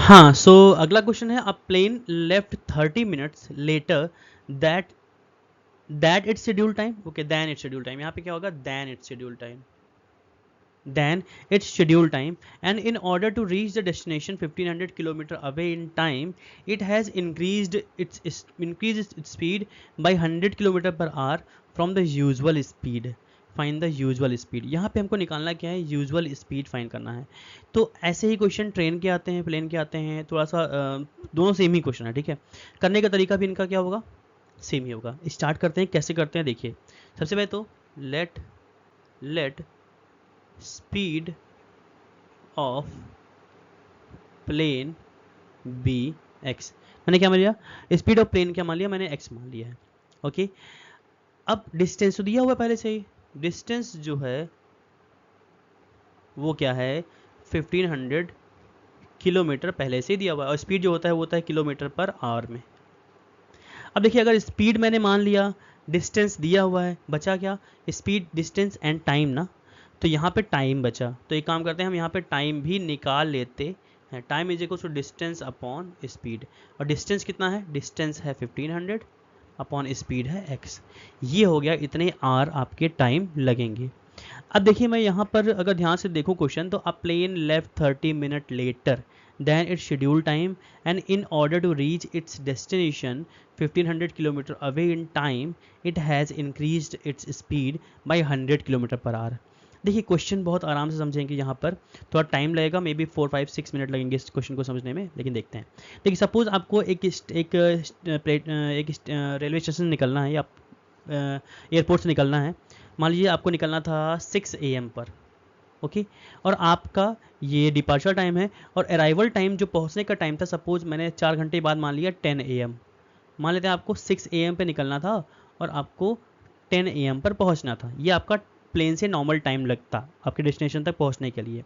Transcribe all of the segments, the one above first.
हाँ, सो अगला क्वेश्चन है, a plane left 30 minutes later that that it's schedule time. Okay, then it's schedule time, यहाँ पे क्या होगा, then it's schedule time, then its schedule time, and in order to reach the destination 1500 kilometer away in time, it has increased its speed by 100 kilometer per hour from the usual speed. Find the usual speed. यहाँ पे हमको निकालना क्या है, usual speed find करना है। तो ऐसे ही क्वेश्चन ट्रेन के आते हैं, प्लेन के आते हैं, थोड़ा सा दोनों सेम ही क्वेश्चन है, ठीक है। करने का तरीका भी इनका क्या होगा, सेम ही होगा। स्टार्ट करते हैं, कैसे करते हैं देखिए। सबसे पहले तो let speed of plane be X. मैंने क्या मान लिया, स्पीड ऑफ प्लेन क्या मान लिया, मैंने एक्स मान लिया है। ओके, अब डिस्टेंस तो दिया हुआ है पहले से ही, डिस्टेंस जो है वो क्या है 1500 किलोमीटर पहले से ही दिया हुआ है, और स्पीड जो होता है वो होता है किलोमीटर पर आवर में। अब देखिए, अगर स्पीड मैंने मान लिया, डिस्टेंस दिया हुआ है, बचा क्या, स्पीड, डिस्टेंस एंड टाइम ना। तो यहाँ पे टाइम बचा, तो एक काम करते हैं, हम यहाँ पे टाइम भी निकाल लेते हैं। Time is equal to distance upon speed, और डिस्टेंस कितना है, डिस्टेंस है 1500 अपॉन स्पीड है x। ये हो गया, इतने आर आपके टाइम लगेंगे। अब देखिए, मैं यहाँ पर अगर ध्यान से देखूँ क्वेश्चन, तो a plane left 30 minute later then it's schedule time and in order to reach its destination 1500 kilometre away in time it has increased its speed by 100 kilometre per hour. देखिए, क्वेश्चन बहुत आराम से समझेंगे, यहाँ पर थोड़ा time लगेगा, may be 4-5-6 minute लगेंगे इस क्वेश्चन को समझने में, लेकिन देखते हैं। देखिए, सपोज आपको एक रेलवे स्टेशन निकलना है, या एयरपोर्ट से निकलना है। मान लीजिए आपको निकलना था 6 AM पर, ओके, और आपका ये डिपार्चर टाइम है, और अराइवल टाइम जो पहुंचने का टाइम था, सपोज मैंने 4 घंटे बाद मान लिया 10 AM। मान लेते हैं आपको 6 AM पे निकलना था, और आपको 10 AM पर पहुंचना था। ये आपका प्लेन से नॉर्मल टाइम लगता आपके डेस्टिनेशन तक पहुंचने के लिए।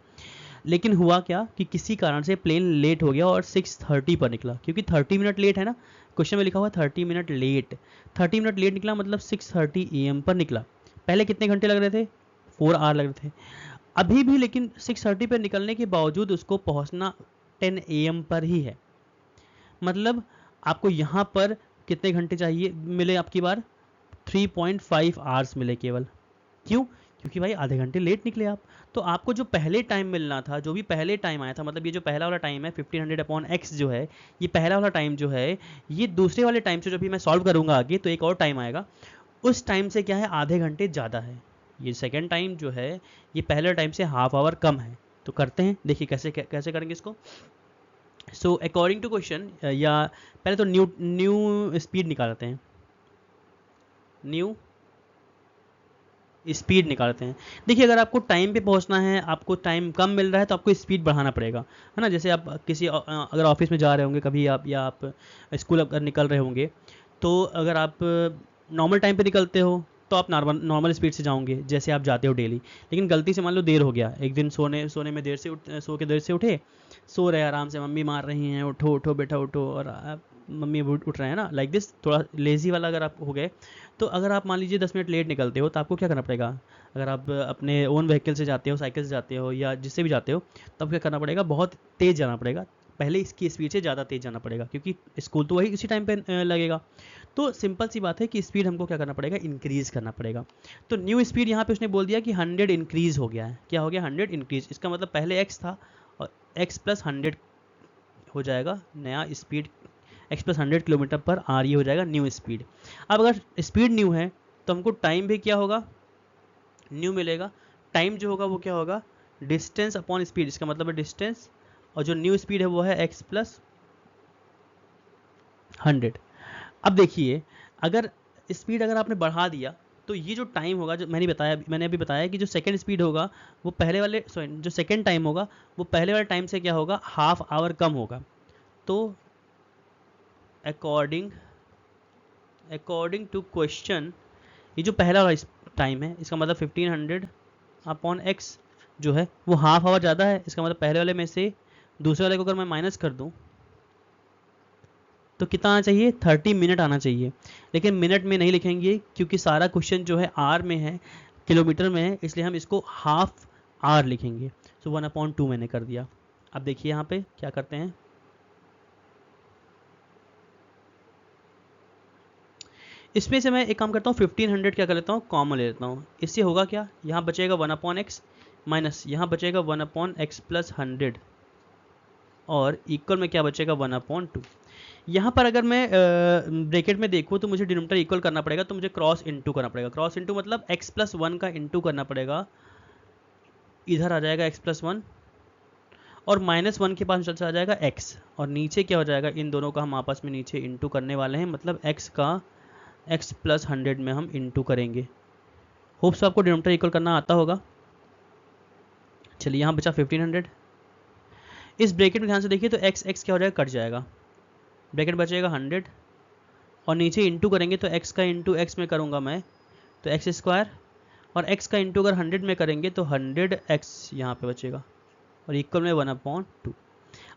लेकिन हुआ क्या कि किसी कारण से प्लेन लेट हो गया और 6:30 पर निकला, क्योंकि 30 मिनट लेट है ना, क्वेश्चन में लिखा हुआ 30 मिनट लेट। 30 मिनट लेट निकला, मतलब 6:30 AM पर निकला। पहले कितने घंटे लग रहे थे, 4 आवर लग रहे थे। अभी भी लेकिन 6:30 पर निकलने के बावजूद उसको पहुंचना 10 AM पर ही है। मतलब आपको यहाँ पर कितने घंटे चाहिए मिले, आपकी बार 3.5 आवर्स मिले केवल। क्यों, क्योंकि भाई आधे घंटे लेट निकले आप। तो आपको जो पहले टाइम मिलना था, जो भी पहले टाइम आया था, मतलब ये जो पहला वाला टाइम है 1500 अपॉन एक्स जो है, ये पहला वाला टाइम जो है, ये दूसरे वाले टाइम से जो भी मैं सॉल्व करूंगा आगे, तो एक और टाइम आएगा, उस टाइम से क्या है, आधे घंटे ज़्यादा है। ये सेकेंड टाइम जो है, ये पहले टाइम से हाफ आवर कम है। तो करते हैं, देखिए कैसे कैसे करेंगे इसको। सो अकॉर्डिंग टू क्वेश्चन, या पहले तो न्यू स्पीड निकालते हैं, न्यू स्पीड निकालते हैं। देखिए, अगर आपको टाइम पे पहुंचना है, आपको टाइम कम मिल रहा है, तो आपको स्पीड बढ़ाना पड़ेगा, है ना। जैसे आप किसी अगर ऑफिस में जा रहे होंगे कभी आप, या आप स्कूल अगर निकल रहे होंगे, तो अगर आप नॉर्मल टाइम पे निकलते हो, तो आप नॉर्मल नॉर्मल स्पीड से जाओगे, जैसे आप जाते हो डेली। लेकिन गलती से मान लो देर हो गया, एक दिन सोने में देर से सो के देर से उठे, सो रहे आराम से, मम्मी मार रही हैं, उठो उठो बेटा उठो, और आप मम्मी उठ रहे हैं ना, लाइक दिस, थोड़ा लेजी वाला अगर आप हो गए, तो अगर आप मान लीजिए 10 मिनट लेट निकलते हो, तो आपको क्या करना पड़ेगा। अगर आप अपने ओन व्हीकल से जाते हो, साइकिल से जाते हो, या जिससे भी जाते हो, तब क्या करना पड़ेगा, बहुत तेज़ जाना पड़ेगा। पहले इसकी स्पीड से ज़्यादा तेज़ जाना पड़ेगा, क्योंकि स्कूल तो वही उसी टाइम पे लगेगा। तो सिंपल सी बात है कि स्पीड हमको क्या करना पड़ेगा, इंक्रीज़ करना पड़ेगा। तो न्यू स्पीड यहाँ पे उसने बोल दिया कि 100 इंक्रीज़ हो गया है। क्या हो गया, 100 इंक्रीज़। इसका मतलब पहले एक्स था, और एक्स प्लस 100 हो जाएगा नया स्पीड, एक्स प्लस 100 किलोमीटर पर आर, ये हो जाएगा न्यू स्पीड। अब अगर स्पीड न्यू है, तो हमको टाइम भी क्या होगा, न्यू मिलेगा। टाइम जो होगा वो क्या होगा, डिस्टेंस अपॉन स्पीड, इसका मतलब है डिस्टेंस, और जो न्यू स्पीड है वो है एक्स प्लस 100। अब देखिए, अगर स्पीड अगर आपने बढ़ा दिया, तो ये जो टाइम होगा, जो मैंने अभी बताया कि जो सेकंड स्पीड होगा, वो पहले वाले, सॉरी, जो सेकंड टाइम होगा, वो पहले वाले टाइम से क्या होगा, हाफ आवर कम होगा। तो अकॉर्डिंग अकॉर्डिंग टू क्वेश्चन, ये जो पहला वाला टाइम है, इसका मतलब 1500 अपॉन एक्स जो है, वो हाफ आवर ज़्यादा है। इसका मतलब पहले वाले में से दूसरे वाले को अगर मैं माइनस कर दूं, तो कितना आना चाहिए, 30 मिनट आना चाहिए। लेकिन मिनट में नहीं लिखेंगे, क्योंकि सारा क्वेश्चन जो है आर में है, किलोमीटर में है, इसलिए हम इसको हाफ आर लिखेंगे। सो 1/2 मैंने कर दिया। अब देखिए यहाँ पे क्या करते हैं, इसमें से मैं एक काम करता हूँ, 1500 क्या कर लेता हूँ, कॉमन ले लेता हूँ। इससे होगा क्या, यहाँ बचेगा 1/x माइनस यहाँ बचेगा 1/x प्लस 100 और इक्वल में क्या बचेगा 1/2। यहाँ पर अगर मैं ब्रैकेट में देखूँ तो मुझे डिनोमिनेटर इक्वल करना पड़ेगा, तो मुझे क्रॉस इनटू करना पड़ेगा। क्रॉस इनटू मतलब x प्लस 1 का इनटू करना पड़ेगा, इधर आ जाएगा x प्लस 1 और -1 के पास चल आ जाएगा x, और नीचे क्या हो जाएगा, इन दोनों का हम आपस में नीचे इनटू करने वाले हैं, मतलब x का x प्लस 100 में हम इनटू करेंगे। होप्स आपको डिनोमिनेटर इक्वल करना आता होगा। चलिए यहाँ बचा 1500। इस ब्रैकेट में ध्यान से देखिए तो x x क्या हो जाएगा, कट जाएगा, ब्रैकेट बचेगा 100 और नीचे इंटू करेंगे तो x का इंटू x में करूँगा मैं तो एक्स स्क्वायर, और x का इंटू अगर 100 में करेंगे तो 100x यहाँ पे बचेगा और इक्वल में 1/2।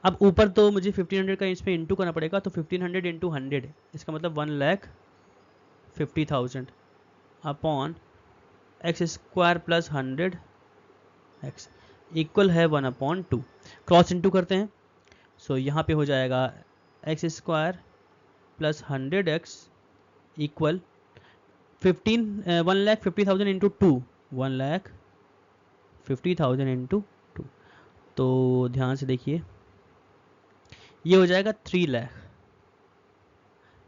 अब ऊपर तो मुझे 1500 का इसमें इंटू करना पड़ेगा, तो 1500 इंटू 100 इसका मतलब 1,50,000 upon x square plus 100x equal है 1/2। क्रॉस इंटू करते हैं, सो यहाँ पे हो जाएगा x square plus 100x equal 1,50,000 into 2, 1,50,000 into 2। तो ध्यान से देखिए ये हो जाएगा 3 लाख।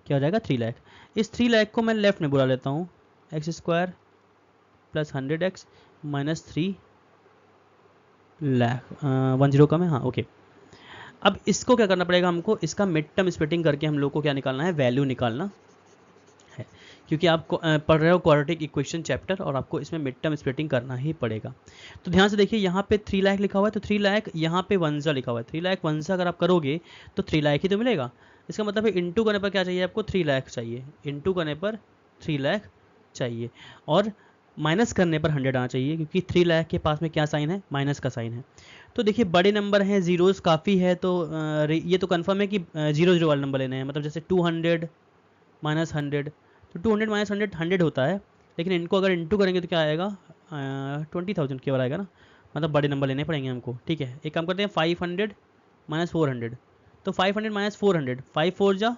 क्या हो जाएगा, 3 लाख। इस 3 लाख को मैं लेफ्ट में बुला लेता हूँ, x square plus 100x minus 3 lakh, 10 कम है, हाँ ओके। अब इसको क्या करना पड़ेगा हमको, इसका मिड टर्म स्प्लिटिंग करके हम लोग को क्या निकालना है, वैल्यू निकालना है, क्योंकि आप पढ़ रहे हो क्वाड्रेटिक इक्वेशन चैप्टर और आपको इसमें मिड टर्म स्प्लिटिंग करना ही पड़ेगा। तो ध्यान से देखिए यहाँ पे 3 लाख लिखा हुआ है, तो 3 लाख यहाँ पे 1 लिखा हुआ है, 3 लाख 1 अगर आप करोगे तो 3 लाख ही तो मिलेगा। इसका मतलब है इंटू करने पर क्या चाहिए आपको, 3 लाख चाहिए, इंटू करने पर 3 लाख चाहिए, और माइनस करने पर 100 आना चाहिए, क्योंकि 3 लाख के पास में क्या साइन है, माइनस का साइन है। तो देखिए बड़े नंबर हैं, जीरोस काफ़ी है, तो ये तो कंफर्म है कि 0 0 वाले नंबर लेने हैं, मतलब जैसे 200 माइनस 100, तो 200 माइनस 100 100 होता है, लेकिन इनको अगर इंटू करेंगे तो क्या आएगा, 20,000 केवल आएगा ना, मतलब बड़े नंबर लेने पड़ेंगे हमको। ठीक है, एक काम करते हैं, 500 माइनस 400, तो 500 माइनस 400, 5 4 जा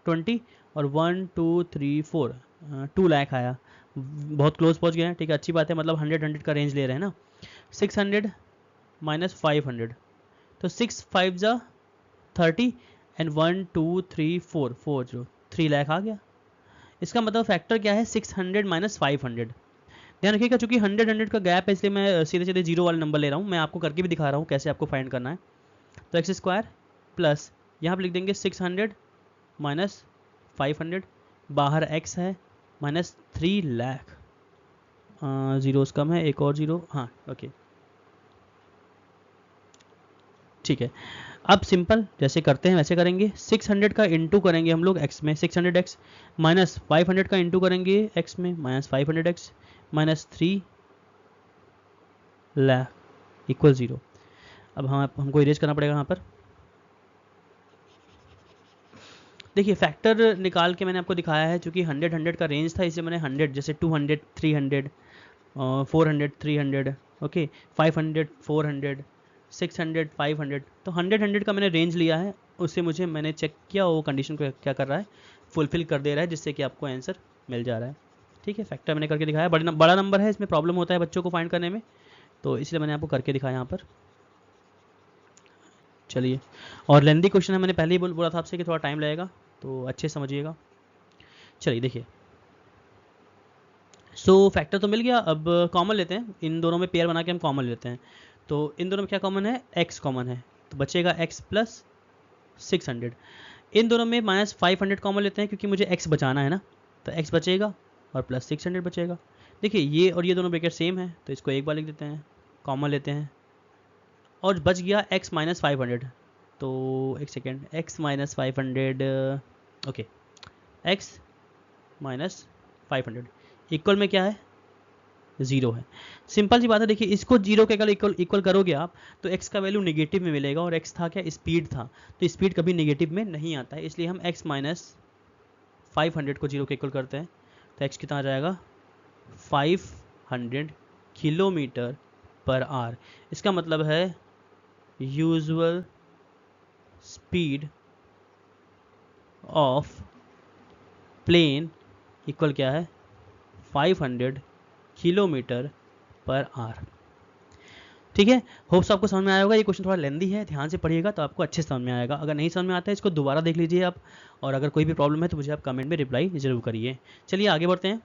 20 और 1 2 3 4, 2 लाख आया, बहुत क्लोज पहुंच गए हैं। ठीक है, अच्छी बात है, मतलब 100 का रेंज ले रहे हैं ना। 600 माइनस 500, तो 6 5 जा 30 एंड 1 2 3 4 4 जो 3 लाख आ गया। इसका मतलब फैक्टर क्या है, 600 माइनस 500। ध्यान रखिएगा, चूंकि 100 का गैप है, इसलिए मैं सीधे सीधे जीरो वाले नंबर ले रहा हूँ, मैं आपको करके भी दिखा रहा हूँ कैसे आपको फाइंड करना है। तो एक्स स्क्वायर प्लस यहाँ पर लिख देंगे 600 माइनस 500, बाहर x है माइनस 3 लाख, जीरोस कम है, एक और जीरो, हाँ ओके ठीक है। अब सिंपल जैसे करते हैं वैसे करेंगे, 600 का इंटू करेंगे हम लोग x में, 600x माइनस 500 का इंटू करेंगे x में, minus 500x minus 3 lakh equal 0। अब हमको इरेज करना पड़ेगा यहाँ पर। देखिए फैक्टर निकाल के मैंने आपको दिखाया है, चूँकि 100 का रेंज था, इसलिए मैंने 100 जैसे 200 300 400 300 ओके, 500 400 600 500, तो 100 का मैंने रेंज लिया है, उससे मैंने चेक किया वो कंडीशन को क्या कर रहा है, फुलफिल कर दे रहा है, जिससे कि आपको आंसर मिल जा रहा है। ठीक है, फैक्टर मैंने करके दिखाया, बड़ा नंबर है, इसमें प्रॉब्लम होता है बच्चों को फाइंड करने में, तो इसलिए मैंने आपको करके दिखाया यहाँ पर। चलिए, और लेंदी क्वेश्चन है, मैंने पहले ही बोला था आपसे कि थोड़ा टाइम लगेगा, तो अच्छे समझिएगा। चलिए देखिए, सो फैक्टर तो मिल गया, अब कॉमन लेते हैं, इन दोनों में पेयर बना के हम कॉमन लेते हैं। तो इन दोनों में क्या कॉमन है, x कॉमन है, तो बचेगा x प्लस 600। इन दोनों में माइनस 500 कॉमन लेते हैं, क्योंकि मुझे x बचाना है ना, तो x बचेगा और प्लस 600 बचेगा। देखिए ये और ये दोनों ब्रैकेट सेम है, तो इसको एक बार लिख देते हैं, कॉमन लेते हैं, और बच गया x माइनस 500। तो एक second, x minus 500 okay, x minus 500 equal में क्या है, 0 है। सिंपल सी बात है, देखिए इसको 0 के अगर इक्वल करोगे आप, तो x का वैल्यू नेगेटिव में मिलेगा, और x था क्या, स्पीड था, तो स्पीड कभी नेगेटिव में नहीं आता है, इसलिए हम x माइनस 500 को 0 के इक्वल करते हैं, तो x कितना आ जाएगा, 500 किलोमीटर पर आवर। इसका मतलब है usual speed of plane equal क्या है 500 किलोमीटर पर आवर। ठीक है, होप्स आपको समझ में आया होगा। ये क्वेश्चन थोड़ा लेंदी है, ध्यान से पढ़िएगा तो आपको अच्छे समझ में आएगा। अगर नहीं समझ में आता है इसको दोबारा देख लीजिए आप, और अगर कोई भी प्रॉब्लम है तो मुझे आप कमेंट में रिप्लाई जरूर करिए। चलिए आगे बढ़ते हैं।